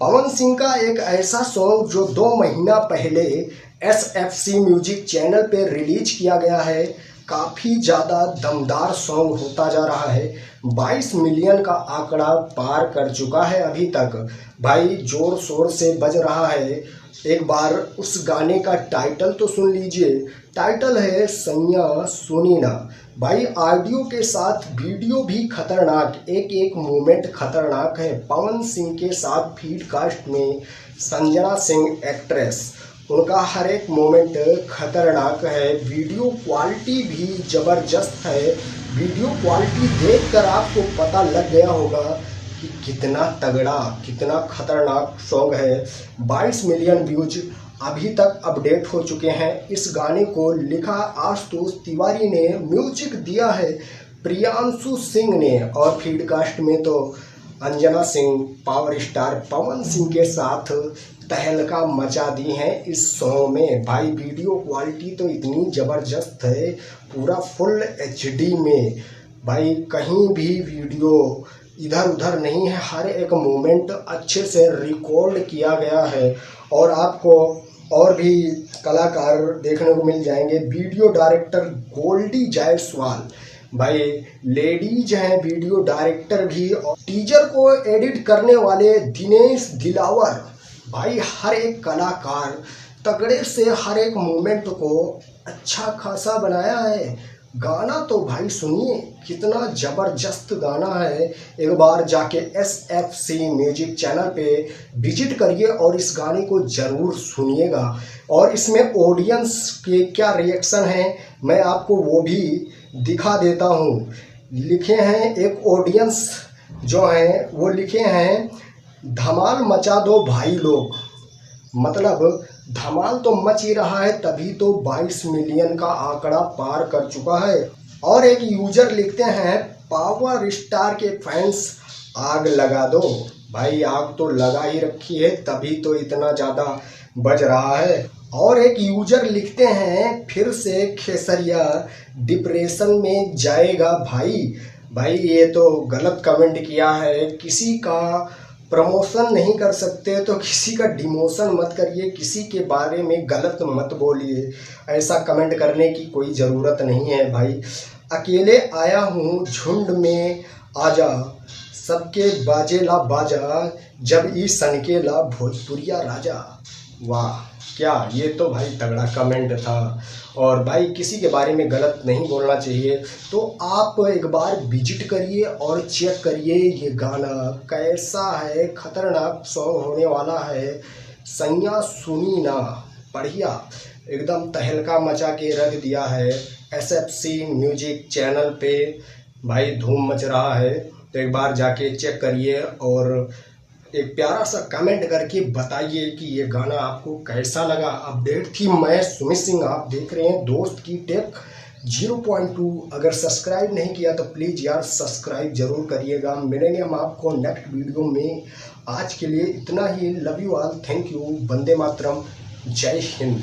पवन सिंह का एक ऐसा सॉन्ग जो 2 महीना पहले SFC म्यूजिक चैनल पे रिलीज किया गया है, काफ़ी ज़्यादा दमदार सॉन्ग होता जा रहा है। 22 मिलियन का आंकड़ा पार कर चुका है अभी तक। भाई जोर शोर से बज रहा है। एक बार उस गाने का टाइटल तो सुन लीजिए। टाइटल है सैया सुनी ना। भाई ऑडियो के साथ वीडियो भी खतरनाक, एक एक मोमेंट खतरनाक है। पवन सिंह के साथ फीड कास्ट में संजना सिंह एक्ट्रेस, उनका हर एक मोमेंट खतरनाक है। वीडियो क्वालिटी भी ज़बरदस्त है। वीडियो क्वालिटी देखकर आपको पता लग गया होगा कि कितना तगड़ा, कितना खतरनाक सॉन्ग है। 22 मिलियन व्यूज अभी तक अपडेट हो चुके हैं। इस गाने को लिखा आशुतोष तिवारी ने, म्यूजिक दिया है प्रियांशु सिंह ने, और फीडकास्ट में तो अंजना सिंह पावर स्टार पवन सिंह के साथ तहलका मचा दी है इस सॉन्ग में। भाई वीडियो क्वालिटी तो इतनी ज़बरदस्त है, पूरा फुल HD में। भाई कहीं भी वीडियो इधर उधर नहीं है, हर एक मोमेंट अच्छे से रिकॉर्ड किया गया है। और आपको और भी कलाकार देखने को मिल जाएंगे। वीडियो डायरेक्टर गोल्डी जायसवाल, भाई लेडीज हैं वीडियो डायरेक्टर भी, और टीजर को एडिट करने वाले दिनेश दिलावर। भाई हर एक कलाकार तगड़े से हर एक मोमेंट को अच्छा खासा बनाया है। गाना तो भाई सुनिए कितना ज़बरदस्त गाना है। एक बार जाके SFC म्यूजिक चैनल पे विजिट करिए और इस गाने को ज़रूर सुनिएगा। और इसमें ऑडियंस के क्या रिएक्शन हैं मैं आपको वो भी दिखा देता हूँ। लिखे हैं एक ऑडियंस जो हैं वो लिखे हैं, धमाल मचा दो भाई लोग। मतलब धमाल तो मच ही रहा है, तभी तो 22 मिलियन का आंकड़ा पार कर चुका है। और एक यूजर लिखते हैं, पावर स्टार के फैंस आग लगा दो। भाई आग तो लगा ही रखी है, तभी तो इतना ज़्यादा बज रहा है। और एक यूजर लिखते हैं, फिर से खेसरिया डिप्रेशन में जाएगा भाई। भाई ये तो गलत कमेंट किया है। किसी का प्रमोशन नहीं कर सकते तो किसी का डिमोशन मत करिए, किसी के बारे में गलत मत बोलिए। ऐसा कमेंट करने की कोई ज़रूरत नहीं है भाई। अकेले आया हूँ झुंड में आजा, सबके बाजेला बाजा, जब ई सनकेला भोजपुरिया राजा। वाह क्या, ये तो भाई तगड़ा कमेंट था। और भाई किसी के बारे में गलत नहीं बोलना चाहिए। तो आप एक बार विजिट करिए और चेक करिए ये गाना कैसा है। खतरनाक सॉन्ग होने वाला है। सैया सुनी ना, बढ़िया एकदम तहलका मचा के रख दिया है। SFC म्यूजिक चैनल पे भाई धूम मच रहा है। तो एक बार जाके चेक करिए और एक प्यारा सा कमेंट करके बताइए कि ये गाना आपको कैसा लगा। अपडेट थी मैं सुमित सिंह, आप देख रहे हैं दोस्त की टेक 0.2। अगर सब्सक्राइब नहीं किया तो प्लीज़ यार सब्सक्राइब जरूर करिएगा। मिलेंगे हम आपको नेक्स्ट वीडियो में। आज के लिए इतना ही। Love you all, thank you, वंदे मातरम, जय हिंद।